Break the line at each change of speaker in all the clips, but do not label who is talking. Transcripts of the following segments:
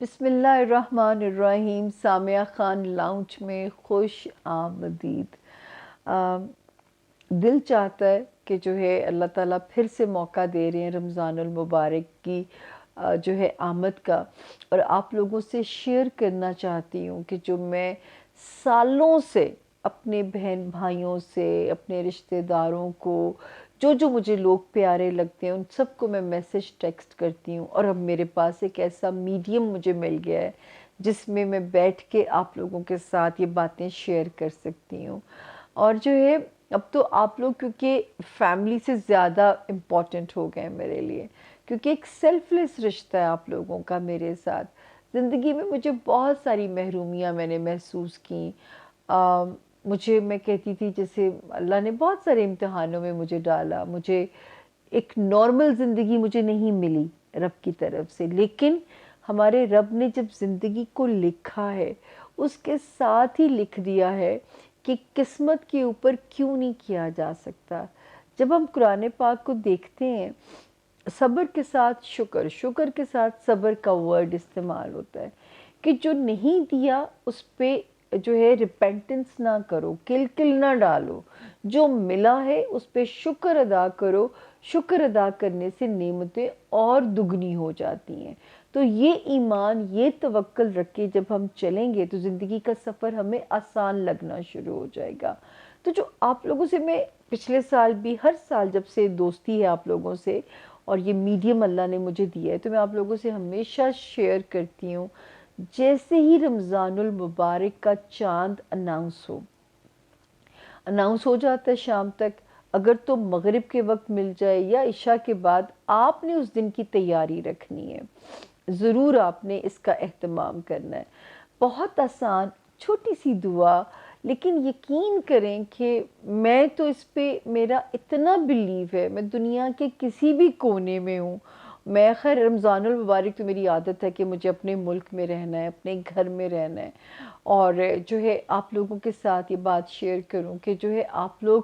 بسم اللہ الرحمن الرحیم. سامعہ خان لاؤنج میں خوش آمدید. دل چاہتا ہے کہ جو ہے اللہ تعالیٰ پھر سے موقع دے رہے ہیں رمضان المبارک کی جو ہے آمد کا، اور آپ لوگوں سے شیئر کرنا چاہتی ہوں کہ جو میں سالوں سے اپنے بہن بھائیوں سے، اپنے رشتہ داروں کو، جو مجھے لوگ پیارے لگتے ہیں ان سب کو میں میسج ٹیکسٹ کرتی ہوں، اور اب میرے پاس ایک ایسا میڈیم مجھے مل گیا ہے جس میں میں بیٹھ کے آپ لوگوں کے ساتھ یہ باتیں شیئر کر سکتی ہوں. اور جو ہے اب تو آپ لوگ کیونکہ فیملی سے زیادہ امپورٹنٹ ہو گئے ہیں میرے لیے، کیونکہ ایک سیلف لیس رشتہ ہے آپ لوگوں کا میرے ساتھ. زندگی میں مجھے بہت ساری محرومیاں میں نے محسوس کیں. مجھے، میں کہتی تھی جیسے اللہ نے بہت سارے امتحانوں میں مجھے ڈالا، مجھے ایک نارمل زندگی مجھے نہیں ملی رب کی طرف سے، لیکن ہمارے رب نے جب زندگی کو لکھا ہے اس کے ساتھ ہی لکھ دیا ہے کہ قسمت کے اوپر کیوں نہیں کیا جا سکتا. جب ہم قرآن پاک کو دیکھتے ہیں، صبر کے ساتھ شکر، شکر کے ساتھ صبر کا ورڈ استعمال ہوتا ہے کہ جو نہیں دیا اس پہ جو ہے ریپینٹنس نہ کرو، کل کل نہ ڈالو. جو ملا ہے اس پہ شکر ادا کرو. شکر ادا کرنے سے نعمتیں اور دگنی ہو جاتی ہیں. تو یہ ایمان، یہ توکل رکھ کے جب ہم چلیں گے تو زندگی کا سفر ہمیں آسان لگنا شروع ہو جائے گا. تو جو آپ لوگوں سے میں پچھلے سال بھی، ہر سال جب سے دوستی ہے آپ لوگوں سے اور یہ میڈیم اللہ نے مجھے دیا ہے، تو میں آپ لوگوں سے ہمیشہ شیئر کرتی ہوں. جیسے ہی رمضان المبارک کا چاند اناؤنس ہو جاتا ہے شام تک، اگر تو مغرب کے وقت مل جائے یا عشاء کے بعد، آپ نے اس دن کی تیاری رکھنی ہے. ضرور آپ نے اس کا اہتمام کرنا ہے. بہت آسان چھوٹی سی دعا، لیکن یقین کریں کہ میں تو اس پہ میرا اتنا بلیو ہے. میں دنیا کے کسی بھی کونے میں ہوں، میں خیر رمضان المبارک تو میری عادت ہے کہ مجھے اپنے ملک میں رہنا ہے، اپنے گھر میں رہنا ہے، اور جو ہے آپ لوگوں کے ساتھ یہ بات شیئر کروں کہ جو ہے آپ لوگ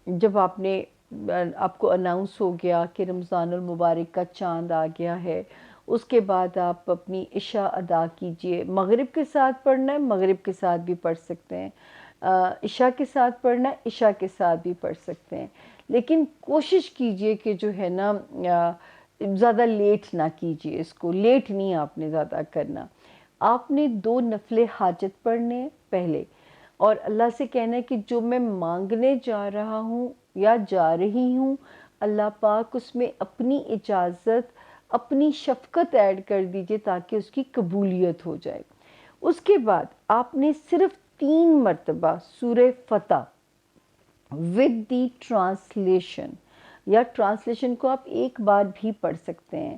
جب آپ کو اناؤنس ہو گیا کہ رمضان المبارک کا چاند آ گیا ہے، اس کے بعد آپ اپنی عشاء ادا کیجئے. مغرب کے ساتھ پڑھنا ہے مغرب کے ساتھ بھی پڑھ سکتے ہیں، عشاء کے ساتھ پڑھنا ہے عشاء کے ساتھ بھی پڑھ سکتے ہیں. لیکن کوشش کیجئے کہ جو ہے نا زیادہ لیٹ نہ کیجئے، اس کو لیٹ نہیں آپ نے زیادہ کرنا. آپ نے 2 نفل حاجت پڑھنے ہیں پہلے، اور اللہ سے کہنا ہے کہ جو میں مانگنے جا رہا ہوں یا جا رہی ہوں، اللہ پاک اس میں اپنی اجازت، اپنی شفقت ایڈ کر دیجئے تاکہ اس کی قبولیت ہو جائے. اس کے بعد آپ نے صرف 3 مرتبہ سورہ فتح ود دی ٹرانسلیشن، یا ٹرانسلیشن کو آپ ایک بار بھی پڑھ سکتے ہیں.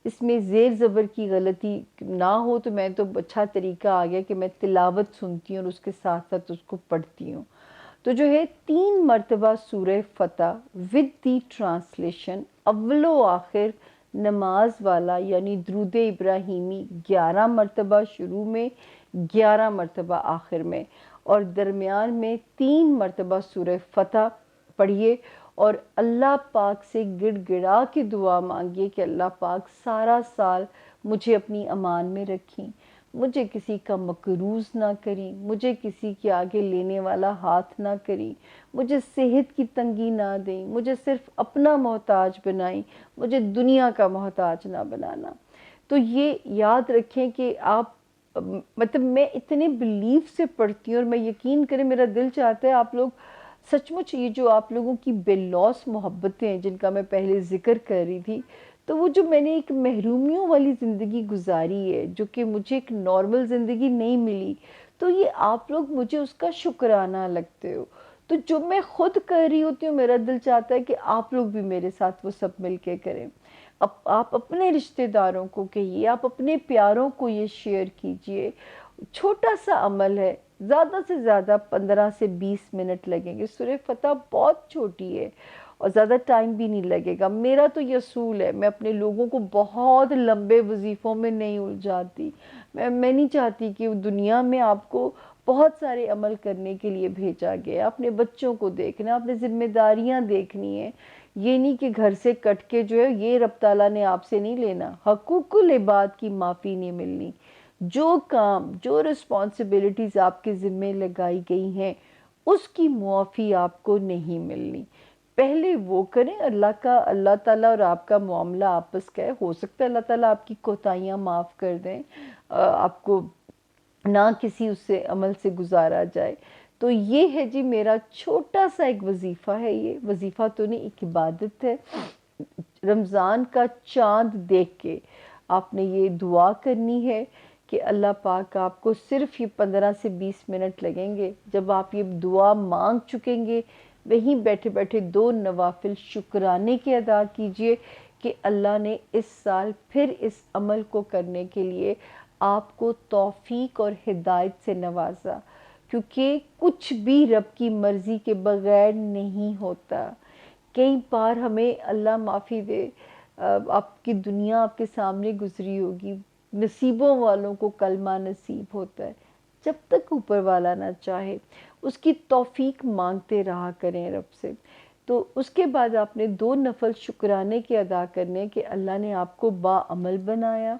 اس میں زیر زبر کی غلطی نہ ہو تو میں تو اچھا طریقہ آ گیا کہ میں تلاوت سنتی ہوں اور اس کے ساتھ ساتھ اس کو پڑھتی ہوں. تو جو ہے 3 مرتبہ سورہ فتح ود دی ٹرانسلیشن، اول و آخر نماز والا یعنی درود ابراہیمی 11 مرتبہ شروع میں، 11 مرتبہ آخر میں، اور درمیان میں 3 مرتبہ سورہ فتح پڑھیے. اور اللہ پاک سے گڑ گڑا کے دعا مانگیے کہ اللہ پاک سارا سال مجھے اپنی امان میں رکھیں، مجھے کسی کا مقروض نہ کریں، مجھے کسی کے آگے لینے والا ہاتھ نہ کریں، مجھے صحت کی تنگی نہ دیں، مجھے صرف اپنا محتاج بنائیں، مجھے دنیا کا محتاج نہ بنانا. تو یہ یاد رکھیں کہ آپ، مطلب میں اتنے بلیو سے پڑھتی ہوں، اور میں یقین کریں میرا دل چاہتا ہے آپ لوگ سچ مچ یہ جو آپ لوگوں کی بے لوث محبتیں ہیں جن کا میں پہلے ذکر کر رہی تھی، تو وہ جو میں نے ایک محرومیوں والی زندگی گزاری ہے جو کہ مجھے ایک نارمل زندگی نہیں ملی، تو یہ آپ لوگ مجھے اس کا شکرانہ لگتے ہو. تو جو میں خود کر رہی ہوتی ہوں میرا دل چاہتا ہے کہ آپ لوگ بھی میرے ساتھ وہ سب مل کے کریں. آپ اپنے رشتہ داروں کو کہیے، آپ اپنے پیاروں کو یہ شیئر کیجئے. چھوٹا سا عمل ہے، زیادہ سے زیادہ 15 سے 20 منٹ لگیں گے. سورہ فتح بہت چھوٹی ہے اور زیادہ ٹائم بھی نہیں لگے گا. میرا تو یہ اصول ہے، میں اپنے لوگوں کو بہت لمبے وظیفوں میں نہیں الجھاتی. میں نہیں چاہتی کہ دنیا میں آپ کو بہت سارے عمل کرنے کے لیے بھیجا گیا. اپنے بچوں کو دیکھنا، اپنے ذمہ داریاں دیکھنی ہیں. یہ نہیں کہ گھر سے کٹ کے جو ہے یہ رب تعالیٰ نے آپ سے نہیں لینا، حقوق العباد کی معافی نہیں ملنی، جو کام جو رسپانسبلٹیز آپ کے ذمے لگائی گئی ہیں اس کی معافی آپ کو نہیں ملنی۔ پہلے وہ کریں، اللہ تعالیٰ اور آپ کا معاملہ آپس کا ہے، ہو سکتا ہے اللہ تعالیٰ آپ کی کوتاہیاں معاف کر دیں، آپ کو نہ کسی اس سے عمل سے گزارا جائے۔ تو یہ ہے جی میرا چھوٹا سا ایک وظیفہ ہے، یہ وظیفہ تو نہیں، ایک عبادت ہے۔ رمضان کا چاند دیکھ کے آپ نے یہ دعا کرنی ہے کہ اللہ پاک آپ کو صرف یہ 15 سے 20 منٹ لگیں گے، جب آپ یہ دعا مانگ چکیں گے وہیں بیٹھے بیٹھے 2 نوافل شکرانے کے ادا کیجئے کہ اللہ نے اس سال پھر اس عمل کو کرنے کے لیے آپ کو توفیق اور ہدایت سے نوازا، کیونکہ کچھ بھی رب کی مرضی کے بغیر نہیں ہوتا۔ کئی بار ہمیں اللہ معافی دے، آپ کی دنیا آپ کے سامنے گزری ہوگی، نصیبوں والوں کو کلمہ نصیب ہوتا ہے، جب تک اوپر والا نہ چاہے اس کی توفیق مانگتے رہا کریں رب سے۔ تو اس کے بعد آپ نے 2 نفل شکرانے کے ادا کرنے کہ اللہ نے آپ کو باعمل بنایا،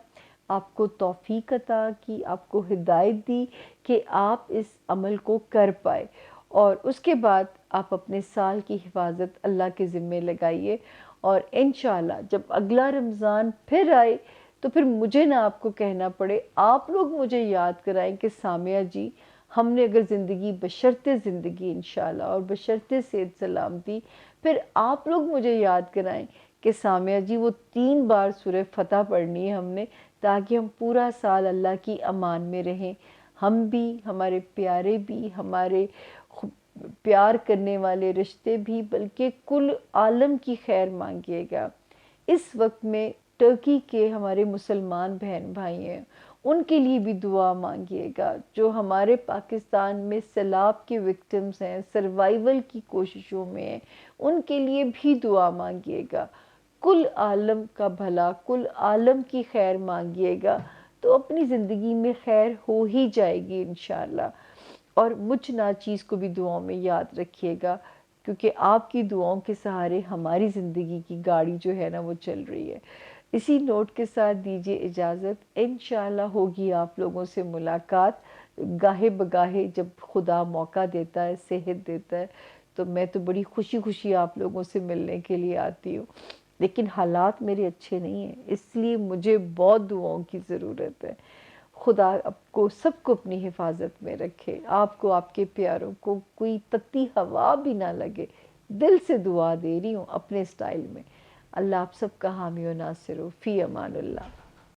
آپ کو توفیق عطا کی، آپ کو ہدایت دی کہ آپ اس عمل کو کر پائے، اور اس کے بعد آپ اپنے سال کی حفاظت اللہ کے ذمے لگائیے، اور انشاءاللہ جب اگلا رمضان پھر آئے تو پھر مجھے نہ آپ کو کہنا پڑے، آپ لوگ مجھے یاد کرائیں کہ سامیہ جی ہم نے اگر زندگی بشرط زندگی انشاءاللہ اور بشرط صحت سلامتی، پھر آپ لوگ مجھے یاد کرائیں کہ سامیہ جی وہ 3 بار سورہ فتح پڑھنی ہے ہم نے، تاکہ ہم پورا سال اللہ کی امان میں رہیں، ہم بھی، ہمارے پیارے بھی، ہمارے پیار کرنے والے رشتے بھی، بلکہ کل عالم کی خیر مانگیے گا۔ اس وقت میں ٹرکی کے ہمارے مسلمان بہن بھائی ہیں، ان کے لیے بھی دعا مانگیے گا، جو ہمارے پاکستان میں سیلاب کے وکٹمز ہیں، سروائیول کی کوششوں میں ہیں، ان کے لیے بھی دعا مانگیے گا۔ کل عالم کا بھلا، کل عالم کی خیر مانگیے گا، تو اپنی زندگی میں خیر ہو ہی جائے گی انشاءاللہ۔ اور مجھ ناچیز کو بھی دعاؤں میں یاد رکھیے گا، کیونکہ آپ کی دعاؤں کے سہارے ہماری زندگی کی گاڑی جو ہے نا وہ چل رہی ہے۔ اسی نوٹ کے ساتھ دیجیے اجازت، انشاءاللہ ہوگی آپ لوگوں سے ملاقات گاہے بگاہے، جب خدا موقع دیتا ہے، صحت دیتا ہے، تو میں تو بڑی خوشی خوشی آپ لوگوں سے ملنے کے لیے آتی ہوں، لیکن حالات میرے اچھے نہیں ہیں، اس لیے مجھے بہت دعاؤں کی ضرورت ہے۔ خدا آپ کو سب کو اپنی حفاظت میں رکھے، آپ کو، آپ کے پیاروں کو کوئی تتی ہوا بھی نہ لگے، دل سے دعا دے رہی ہوں اپنے سٹائل میں۔ اللہ آپ سب کا حامی و ناصر ہو، فی امان اللہ۔